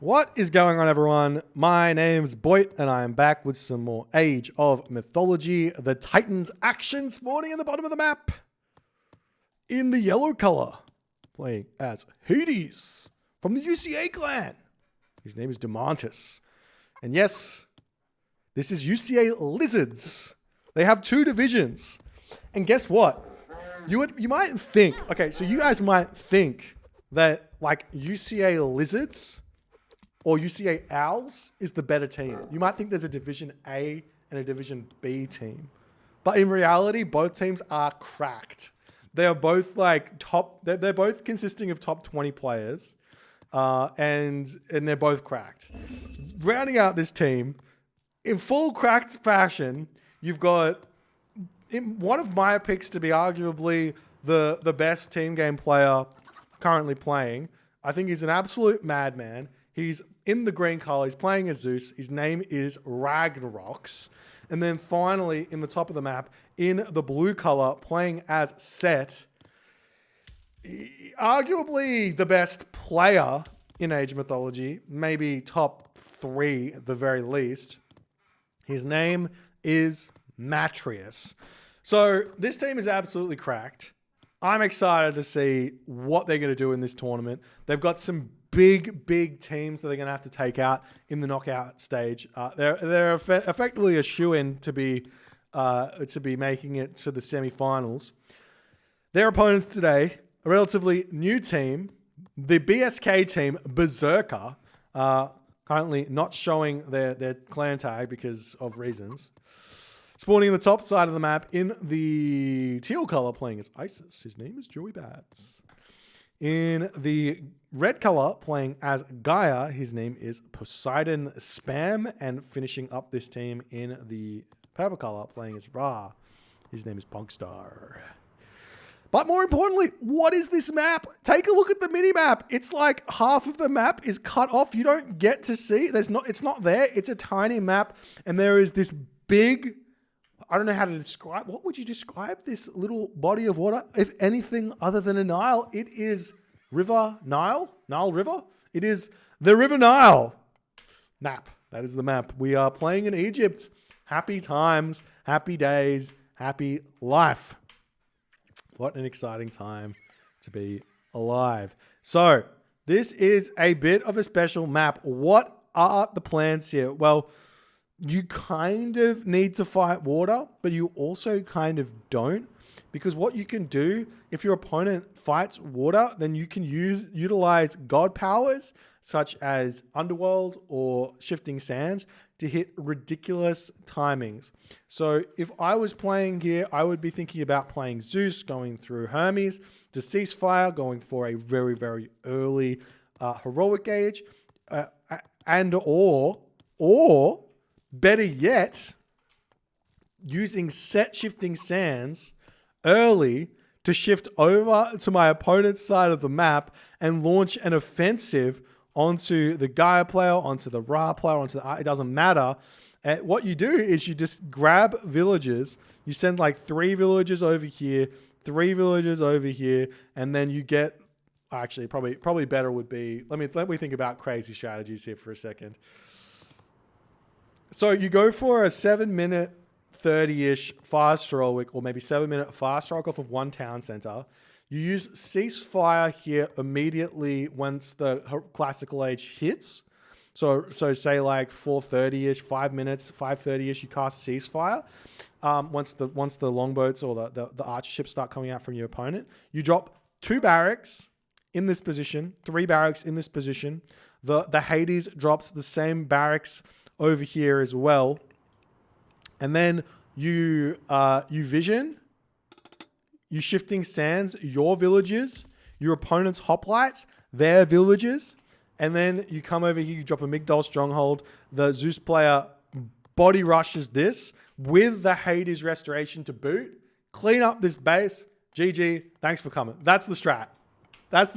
What is going on, everyone? My name's Boit, and I am back with some more Age of Mythology. The Titans action spawning in the bottom of the map in the yellow color, playing as Hades from the UCA clan. His name is Demantis. And yes, this is UCA Lizards. They have two divisions. And guess what? You might think, okay, so you guys might think that like UCA Lizards or UCA Owls is the better team. You might think there's a Division A and a Division B team. But in reality, both teams are cracked. They are both like they're both consisting of top 20 players. And they're both cracked. Rounding out this team, in full cracked fashion, you've got one of my picks to be arguably the best team game player currently playing. I think he's an absolute madman. He's in the green color. He's playing as Zeus. His name is Ragnarox. And then finally, in the top of the map, in the blue color, playing as Set, arguably the best player in Age of Mythology, maybe top 3 at the very least. His name is Matrius. So this team is absolutely cracked. I'm excited to see what they're going to do in this tournament. They've got some big teams that they're going to have to take out in the knockout stage. They're effectively a shoo-in to be making it to the semifinals. Their opponents today, a relatively new team, the BSK team, Berserker, currently not showing their clan tag because of reasons. Spawning in the top side of the map in the teal color, playing as Isis. His name is Joey Bats. In the red color, playing as Gaia. His name is Poseidon Spam. And finishing up this team in the purple color, playing as Ra. His name is Punkstar. But more importantly, what is this map? Take a look at the mini map. It's like half of the map is cut off. You don't get to see. It's not there. It's a tiny map. And there is this big, I don't know how to describe. What would you describe this little body of water? If anything other than a Nile, it is River Nile. Nile River. It is the River Nile map. That is the map. We are playing in Egypt. Happy times, happy days, happy life. What an exciting time to be alive. So this is a bit of a special map. What are the plans here? Well, you kind of need to fight water, but you also kind of don't. Because what you can do, if your opponent fights water, then you can utilize god powers, such as Underworld or Shifting Sands, to hit ridiculous timings. So if I was playing here, I would be thinking about playing Zeus, going through Hermes to Ceasefire, going for a very, very early heroic gauge, or better yet, using Set Shifting Sands early to shift over to my opponent's side of the map and launch an offensive onto the Gaia player, onto the Ra player, it doesn't matter. What you do is you just grab villages. You send like 3 villagers over here, 3 villagers over here, and then you get, actually probably better would be, let me think about crazy strategies here for a second. So you go for a 7-minute 30-ish fast heroic, or maybe 7-minute fast heroic off of one town center. You use Ceasefire here immediately once the classical age hits. So say like 4:30-ish, 5 minutes, 5:30-ish, you cast Ceasefire. Once the longboats or the archer ships start coming out from your opponent, you drop 2 barracks in this position, 3 barracks in this position. The Hades drops the same barracks over here as well. And then you vision, you Shifting Sands, your villages, your opponent's hoplites, their villages, and then you come over here, you drop a Migdol Stronghold. The Zeus player body rushes this with the Hades Restoration to boot. Clean up this base. GG. Thanks for coming. That's the strat. Let's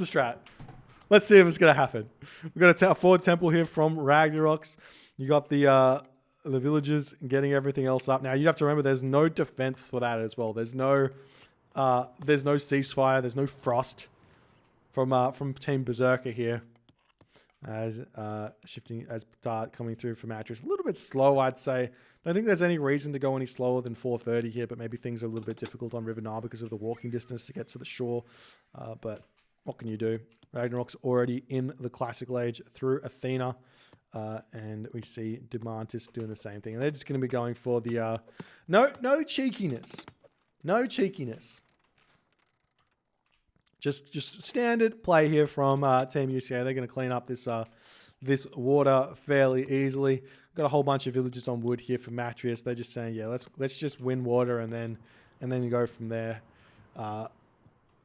see if it's going to happen. We've got a forward temple here from Ragnarox. You got the villagers getting everything else up. Now you have to remember there's no defense for that as well. There's no Ceasefire. There's no Frost from Team Berserker here. as shifting as start coming through for Mattress. A little bit slow, I'd say. I don't think there's any reason to go any slower than 4:30 here, but maybe things are a little bit difficult on River Nile because of the walking distance to get to the shore. But what can you do? Ragnarok's already in the classical age through Athena. And we see Demantis doing the same thing. And they're just going to be going for the no cheekiness. No cheekiness. Just standard play here from Team UCA. They're going to clean up this water fairly easily. Got a whole bunch of villages on wood here for Matrius. They're just saying, yeah, let's just win water and then you go from there. A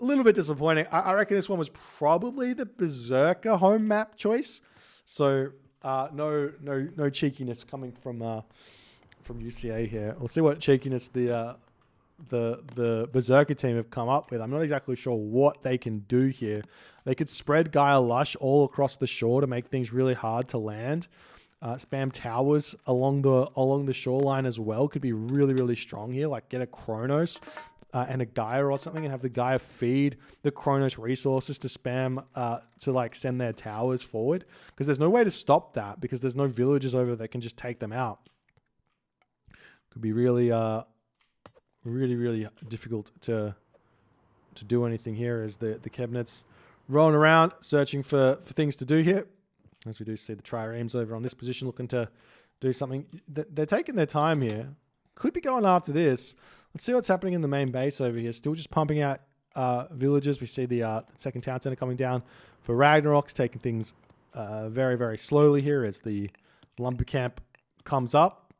little bit disappointing. I reckon this one was probably the Berserker home map choice. So no cheekiness coming from UCA here. We'll see what cheekiness the Berserker team have come up with. I'm not exactly sure what they can do here. They could spread Gaia Lush all across the shore to make things really hard to land. Spam towers along the shoreline as well could be really, really strong here. Like get a Kronos and a Gaia or something and have the Gaia feed the Kronos resources to spam to like send their towers forward. Because there's no way to stop that because there's no villages over that can just take them out. Could be really really difficult to do anything here as the cabinets rolling around searching for things to do here. As we do see the triremes over on this position looking to do something. They're taking their time here. Could be going after this. Let's see what's happening in the main base over here. Still just pumping out villages. We see the second town center coming down for Ragnarok's, taking things very, very slowly here as the lumber camp comes up.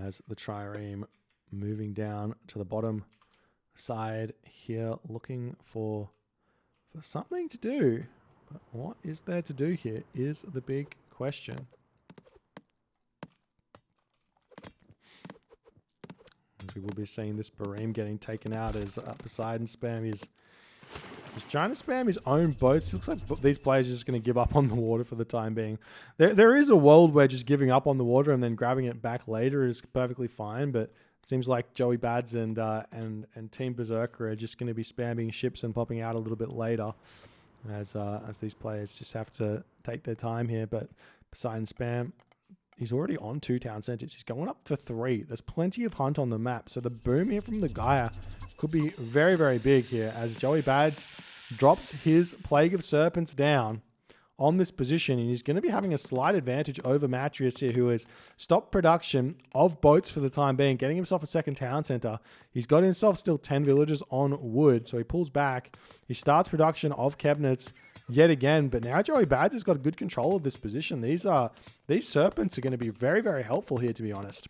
As the trireme moving down to the bottom side here, looking for something to do. But what is there to do here is the big question. As we will be seeing this Bareem getting taken out as Poseidon spam is trying to spam his own boats. It looks like these players are just going to give up on the water for the time being. There is a world where just giving up on the water and then grabbing it back later is perfectly fine, but it seems like Joey Bads and Team Berserker are just going to be spamming ships and popping out a little bit later as these players just have to take their time here. But Poseidon spam, he's already on 2 town centers. He's going up for 3. There's plenty of hunt on the map. So the boom here from the Gaia could be very, very big here as Joey Bads drops his Plague of Serpents down on this position. And he's going to be having a slight advantage over Matrius here, who has stopped production of boats for the time being, getting himself a second town center. He's got himself still 10 villages on wood. So he pulls back. He starts production of cabinets yet again, but now Joey Bads has got a good control of this position. These serpents are going to be very, very helpful here, to be honest.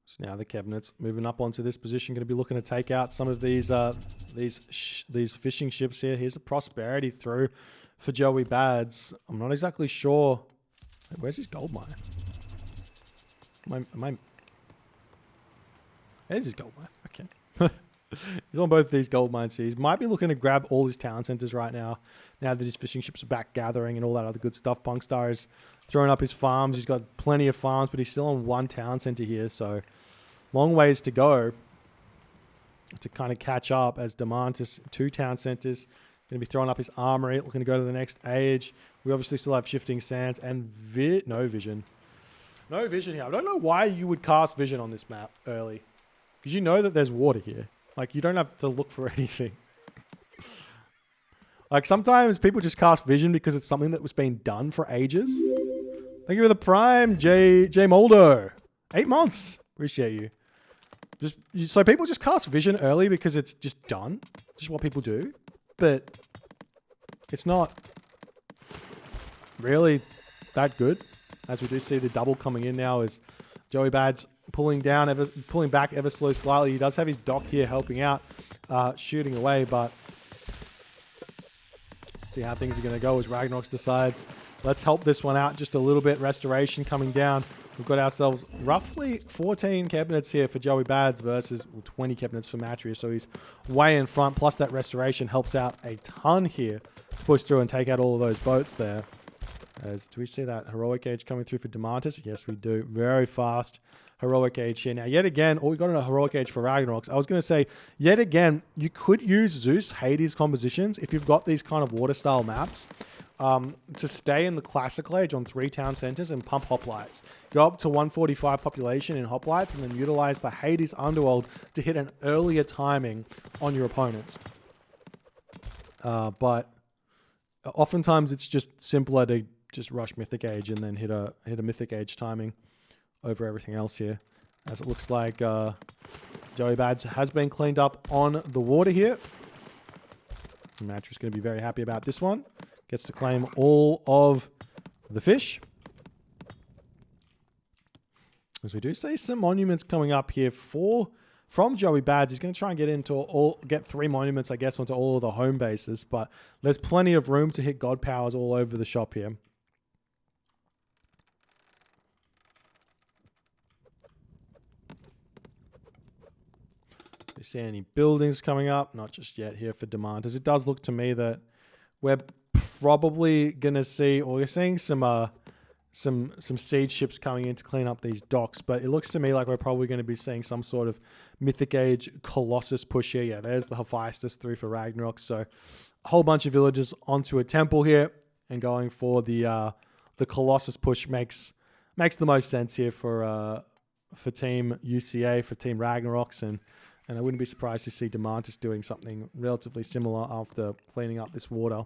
So now the cabinets moving up onto this position, going to be looking to take out some of these fishing ships here. Here's a prosperity through for Joey Bads. I'm not exactly sure. Where's his gold mine? There's his gold mine. Okay. He's on both these gold mines here. He might be looking to grab all his town centers right now that his fishing ships are back gathering and all that other good stuff. Punkstar is throwing up his farms. He's got plenty of farms, but he's still on 1 town center here. So long ways to go to kind of catch up as Demantis, 2 town centers. Going to be throwing up his armory, looking to go to the next age. We obviously still have shifting sands and no vision. No vision here. I don't know why you would cast vision on this map early. Because you know that there's water here. Like, you don't have to look for anything. Like, sometimes people just cast vision because it's something that was being done for ages. Thank you for the prime, J Moldo. 8 months. Appreciate you. So people just cast vision early because it's just done. Just what people do. But it's not really that good. As we do see the double coming in now as Joey Bads pulling back ever so slightly. He does have his dock here helping out, shooting away, but see how things are going to go as Ragnarok decides, let's help this one out just a little bit. Restoration coming down. We've got ourselves roughly 14 cabinets here for Joey Bads versus 20 cabinets for Matrius. So he's way in front. Plus that restoration helps out a ton here to push through and take out all of those boats there. Do we see that heroic age coming through for Demantis? Yes, we do. Very fast heroic age here. Now, yet again, we got a heroic age for Ragnaroks. I was going to say, yet again, you could use Zeus Hades compositions if you've got these kind of water style maps to stay in the classical age on 3 town centers and pump hoplites. Go up to 145 population in hoplites and then utilize the Hades Underworld to hit an earlier timing on your opponents. But oftentimes it's just simpler to just rush Mythic Age and then hit a Mythic Age timing over everything else here. As it looks like Joey Badge has been cleaned up on the water here. Mattress going to be very happy about this one. Gets to claim all of the fish. As we do see some monuments coming up here from Joey Bads. He's going to try and get 3 monuments, I guess, onto all of the home bases, but there's plenty of room to hit God Powers all over the shop here. Do you see any buildings coming up? Not just yet here for Demantis. It does look to me that we're probably going to see, or we're seeing some siege ships coming in to clean up these docks, but it looks to me like we're probably going to be seeing some sort of Mythic Age Colossus push here. Yeah, there's the Hephaestus through for Ragnarok. So a whole bunch of villagers onto a temple here and going for the Colossus push makes the most sense here for Team UCA, for Team Ragnaroks, and I wouldn't be surprised to see Demantis doing something relatively similar after cleaning up this water.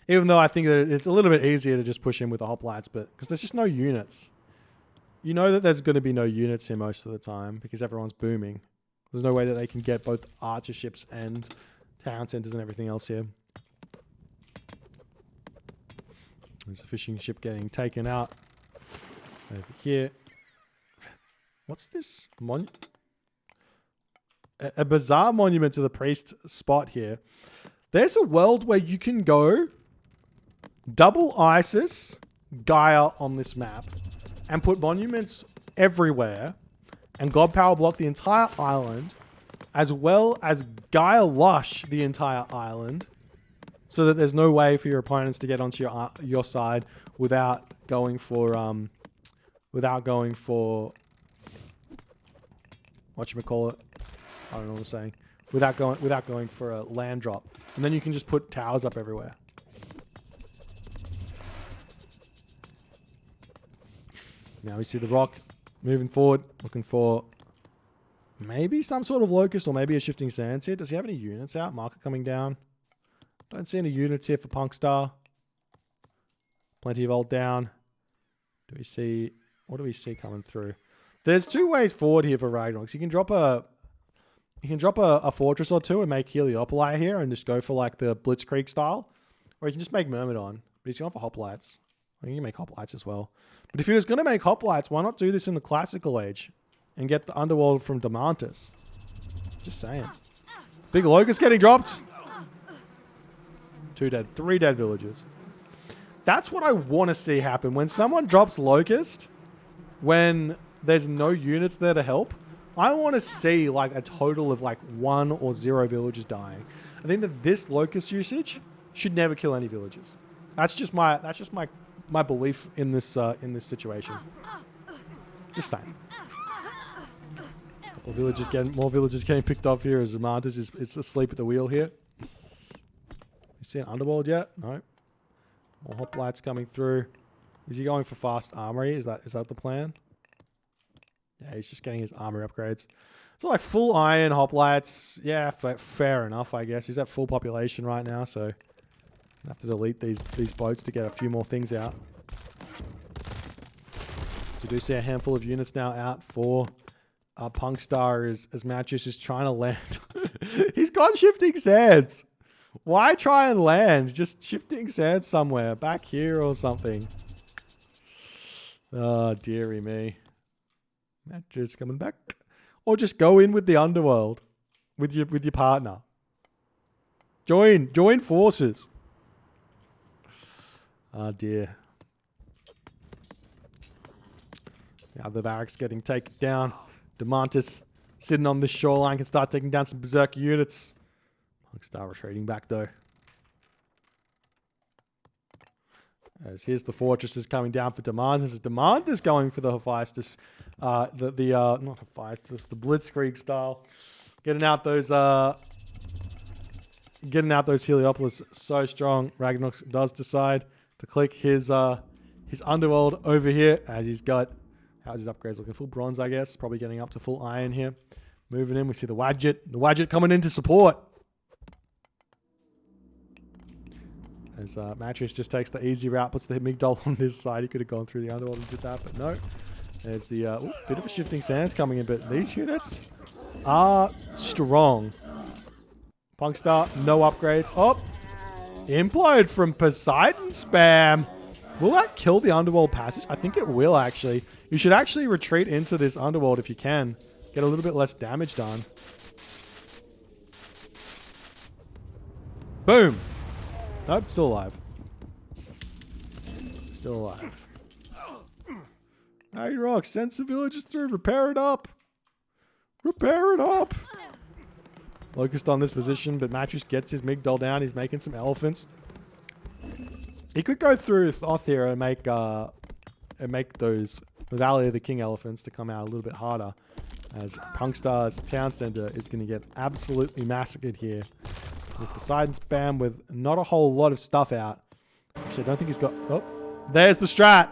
Even though I think that it's a little bit easier to just push in with the hoplites, but because there's just no units. You know that there's going to be no units here most of the time because everyone's booming. There's no way that they can get both archer ships and town centers and everything else here. There's a fishing ship getting taken out over here. What's this? A bizarre monument to the priest spot here. There's a world where you can go double Isis, Gaia on this map, and put monuments everywhere, and God Power block the entire island, as well as Gaia Lush the entire island, so that there's no way for your opponents to get onto your side without going for whatchamacallit. I don't know what I'm saying. Without going for a land drop. And then you can just put towers up everywhere. Now we see the Rock moving forward, looking for maybe some sort of locust or maybe a shifting sands here. Does he have any units out? Marker coming down. Don't see any units here for Punkstar. Plenty of ult down. What do we see coming through? There's 2 ways forward here for Ragnaroks. You can drop a fortress or 2 and make Heliopolis here and just go for like the Blitzkrieg style. Or you can just make Myrmidon. But he's going for hoplites. I think you can make hoplites as well. But if he was going to make hoplites, why not do this in the classical age and get the Underworld from Demantis? Just saying. Big Locust getting dropped. 2 dead. 3 dead villagers. That's what I want to see happen. When someone drops Locust, when there's no units there to help, I want to see like a total of like 1 or 0 villagers dying. I think that this Locust usage should never kill any villagers. That's just my belief in this situation. Just saying. More villagers getting picked off here as Demantis is asleep at the wheel here. You see an Underworld yet? No. More hoplites coming through. Is he going for fast armory? Is that the plan? Yeah, he's just getting his armor upgrades. So like full iron hoplites. Yeah, fair enough, I guess. He's at full population right now, so I have to delete these boats to get a few more things out. So you do see a handful of units now out for Punkstar as Matches is trying to land. He's got shifting sands. Why try and land? Just shifting sands somewhere. Back here or something. Oh, dearie me. Matches coming back. Or just go in with the Underworld. With your partner. Join forces. Oh dear. Now the barracks getting taken down. Demantis sitting on this shoreline can start taking down some berserker units. Punkstar retreating back though. As here's the fortresses coming down for Demand. This is Demand is going for the Hephaestus, not Hephaestus, the Blitzkrieg style. Getting out those Heliopolis so strong. Ragnarok does decide to click his Underworld over here as he's got, how's his upgrades looking? Full bronze, I guess. Probably getting up to full iron here. Moving in, we see the Wadjet. The Wadjet coming in to support. As Matrius just takes the easy route, puts the Migdol on this side. He could have gone through the Underworld and did that, but no. There's the bit of a shifting sands coming in, but these units are strong. Punkstar, no upgrades. Oh, implode from Poseidon spam. Will that kill the Underworld passage? I think it will, actually. You should actually retreat into this Underworld if you can. Get a little bit less damage done. Boom. Nope, still alive. Still alive. Hey, Rock, send some villagers through. Repair it up. Repair it up. Focused on this position, but Matrius gets his Migdol down. He's making some elephants. He could go through Thoth here and make those Valley of the King elephants to come out a little bit harder. As Punkstar's town center is going to get absolutely massacred here. With Poseidon spam with not a whole lot of stuff out. Actually, I don't think he's got... Oh, there's the strat.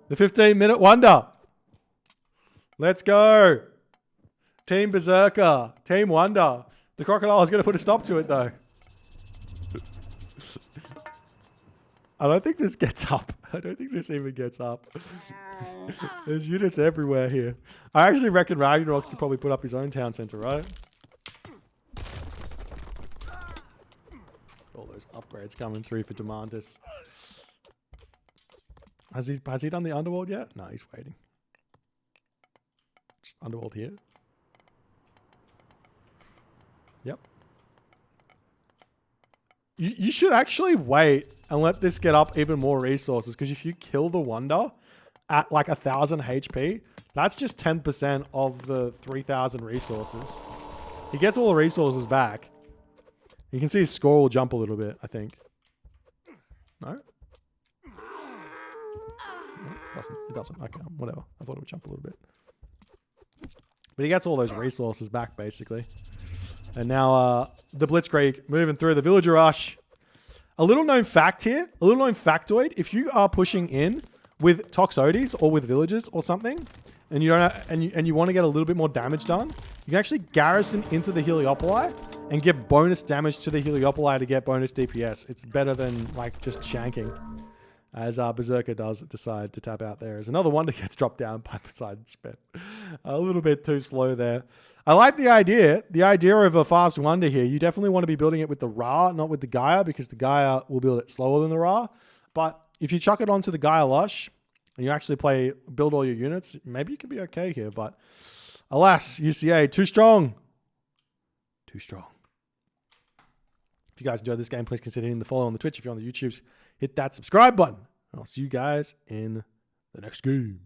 The 15-minute wonder. Let's go. Team Berserker. Team Wonder. The Crocodile is going to put a stop to it, though. I don't think this gets up. I don't think this even gets up. There's units everywhere here. I actually reckon Ragnarok could probably put up his own town center, right? All those upgrades coming through for Demandus. Has he done the Underworld yet? No, he's waiting. Just Underworld here. Yep. You should actually wait and let this get up even more resources, because if you kill the Wonder at like 1,000 HP, that's just 10% of the 3,000 resources. He gets all the resources back. You can see his score will jump a little bit, I think. No? It doesn't. Okay, whatever. I thought it would jump a little bit. But he gets all those resources back, basically. And now the Blitzkrieg moving through the Villager Rush. A little known fact here, a little known factoid. If you are pushing in with Toxotes or with villagers or something, and you don't and you want to get a little bit more damage done, you can actually garrison into the Heliopoli and give bonus damage to the Heliopoli to get bonus DPS. It's better than like just shanking. As Berserker does decide to tap out there. As another Wonder gets dropped down by Poseidon spam. A little bit too slow there. I like the idea. The idea of a fast Wonder here. You definitely want to be building it with the Ra, not with the Gaia, because the Gaia will build it slower than the Ra. But if you chuck it onto the Gaia Lush, and you actually build all your units, maybe you can be okay here. But alas, UCA, too strong. Too strong. If you guys enjoyed this game, please consider hitting the follow on the Twitch. If you're on the YouTubes, hit that subscribe button. And I'll see you guys in the next game.